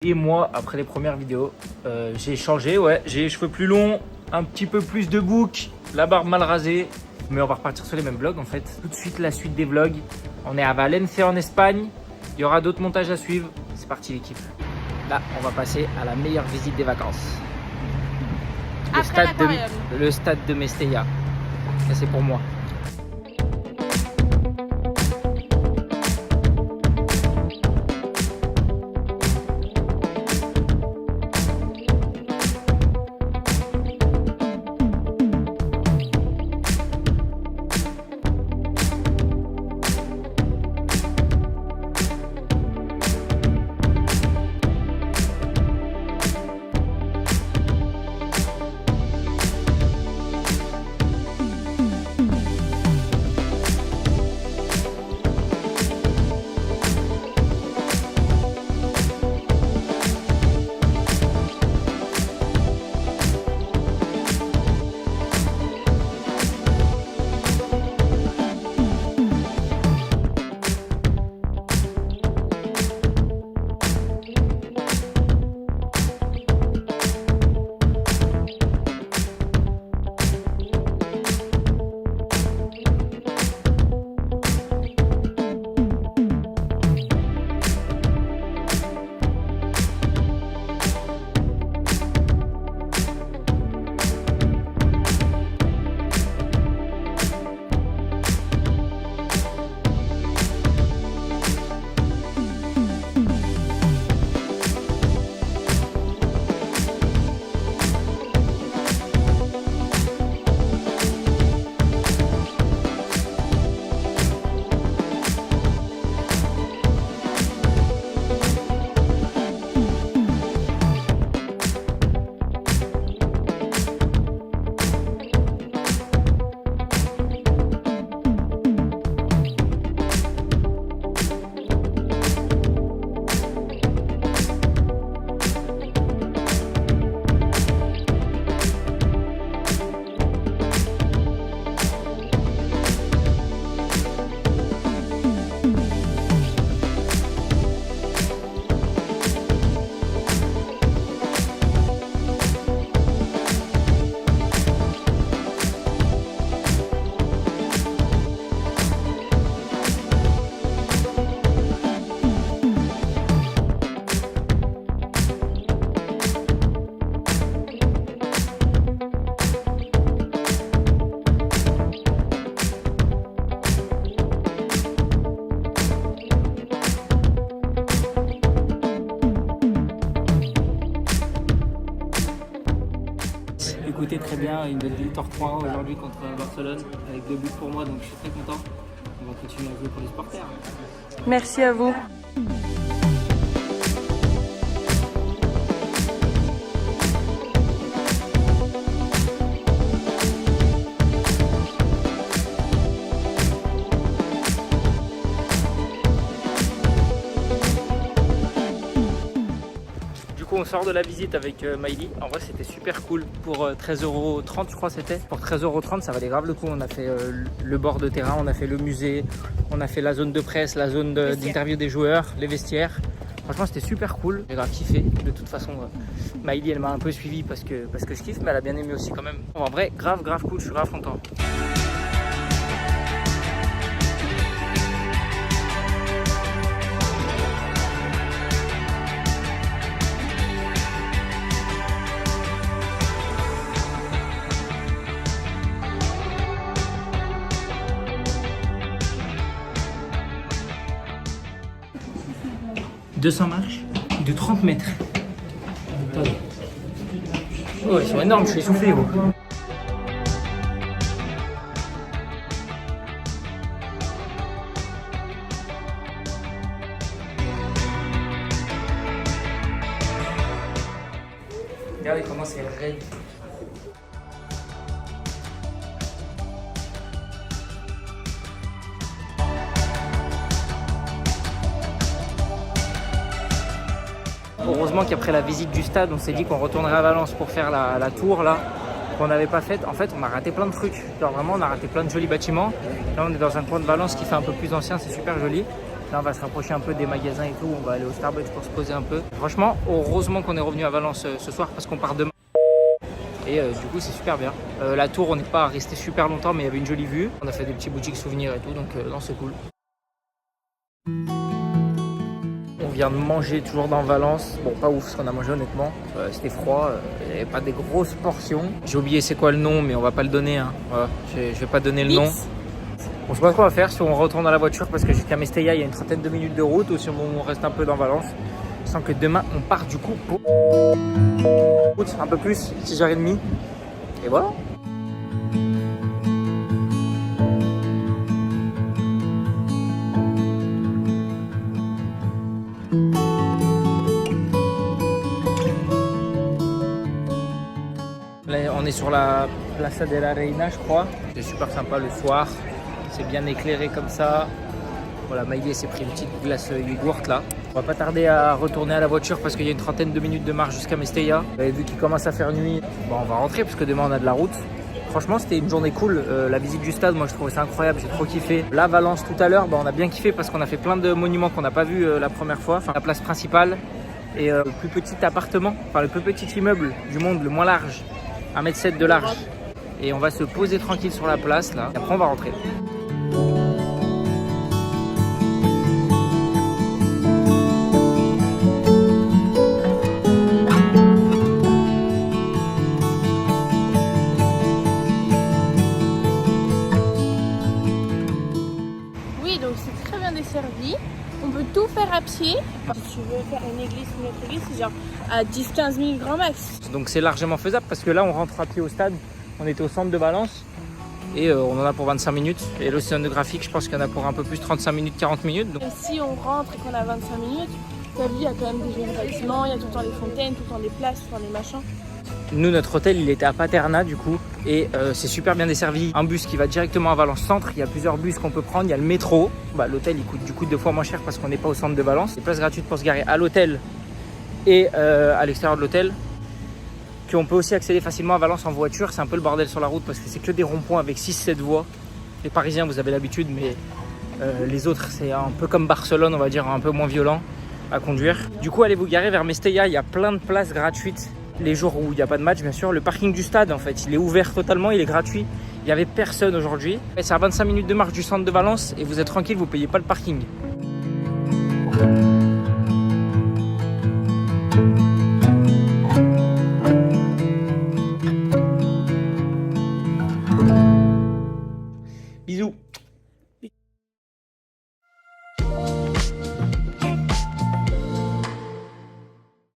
Et moi, après les premières vidéos, j'ai changé, ouais. J'ai les cheveux plus longs, un petit peu plus de bouc, la barbe mal rasée. Mais on va repartir sur les mêmes vlogs en fait. Tout de suite, la suite des vlogs. On est à Valencia en Espagne. Il y aura d'autres montages à suivre. C'est parti l'équipe. Là, on va passer à la meilleure visite des vacances. Le stade de Mestalla. Ça, c'est pour moi. Écoutez très bien, une belle victoire 3 aujourd'hui contre Barcelone avec 2 buts pour moi, donc je suis très content. On va continuer à jouer pour les supporters. Merci à vous. On sort de la visite avec Maïli. En vrai, c'était super cool. Pour 13,30 €, je crois c'était. Pour 13,30 € ça valait grave le coup. On a fait le bord de terrain, on a fait le musée, on a fait la zone de presse, la zone d'interview des joueurs, les vestiaires. Franchement, c'était super cool. J'ai grave kiffé. De toute façon, Maïli, elle m'a un peu suivi parce que je kiffe, mais elle a bien aimé aussi quand même. En vrai, grave cool. Je suis grave content. « 200 marches de 30 mètres. Attendez. Oh, ils sont énormes, je suis essoufflé, gros. Regardez comment c'est raide. Heureusement qu'après la visite du stade, on s'est dit qu'on retournerait à Valence pour faire la tour là, qu'on n'avait pas faite. En fait, on a raté plein de trucs. Genre vraiment, on a raté plein de jolis bâtiments. Là, on est dans un coin de Valence qui fait un peu plus ancien, c'est super joli. Là, on va se rapprocher un peu des magasins et tout. On va aller au Starbucks pour se poser un peu. Franchement, heureusement qu'on est revenu à Valence ce soir parce qu'on part demain. Et du coup, c'est super bien. La tour, on n'est pas resté super longtemps, mais il y avait une jolie vue. On a fait des petits boutiques souvenirs et tout, donc non, c'est cool. On vient de manger toujours dans Valence. Bon, pas ouf ce qu'on a mangé honnêtement. C'était froid, il n'y avait pas des grosses portions. J'ai oublié c'est quoi le nom, mais on va pas le donner. Hein. Voilà, je vais pas donner le nom. On sait pas ce qu'on va faire, si on retourne à la voiture parce que jusqu'à Mestalla il y a une trentaine de minutes de route, ou si on reste un peu dans Valence. Sans que demain on part du coup pour un peu plus, 6h30. Et voilà. Là, on est sur la Plaza de la Reina, je crois. C'est super sympa le soir. C'est bien éclairé comme ça. Voilà, Maïli s'est pris une petite glace yogourt là. On va pas tarder à retourner à la voiture parce qu'il y a une trentaine de minutes de marche jusqu'à Mestalla. Et vu qu'il commence à faire nuit, bon, on va rentrer parce que demain on a de la route. Franchement, c'était une journée cool. La visite du stade, moi je trouvais ça incroyable, j'ai trop kiffé. La Valence tout à l'heure, on a bien kiffé parce qu'on a fait plein de monuments qu'on n'a pas vu la première fois. Enfin, la place principale et le plus petit appartement, enfin le plus petit immeuble du monde, le moins large, 1,7 m de large. Et on va se poser tranquille sur la place là. Et après on va rentrer. Desservi. On peut tout faire à pied. Si tu veux faire une église, une autre église, c'est genre à 10-15 minutes grand max. Donc c'est largement faisable parce que là on rentre à pied au stade. On était au centre de Valence et on en a pour 25 minutes. Et l'océanographique, je pense qu'il y en a pour un peu plus, 35 minutes, 40 minutes. Donc... Et si on rentre et qu'on a 25 minutes, t'as vu, il y a quand même des jolis bâtiments, il y a tout le temps des fontaines, tout le temps des places, tout le temps des machins. Nous, notre hôtel, il était à Paterna du coup et c'est super bien desservi. Un bus qui va directement à Valence Centre. Il y a plusieurs bus qu'on peut prendre. Il y a le métro. L'hôtel, il coûte du coup 2 fois moins cher parce qu'on n'est pas au centre de Valence. Des places gratuites pour se garer à l'hôtel et à l'extérieur de l'hôtel. Qu'on peut aussi accéder facilement à Valence en voiture. C'est un peu le bordel sur la route parce que c'est que des ronds-points avec 6-7 voies. Les Parisiens, vous avez l'habitude, mais les autres, c'est un peu comme Barcelone, on va dire, un peu moins violent à conduire. Du coup, allez vous garer vers Mestalla. Il y a plein de places gratuites. Les jours où il n'y a pas de match, bien sûr. Le parking du stade, en fait, il est ouvert totalement, il est gratuit. Il n'y avait personne aujourd'hui. C'est à 25 minutes de marche du centre de Valence et vous êtes tranquille, vous ne payez pas le parking.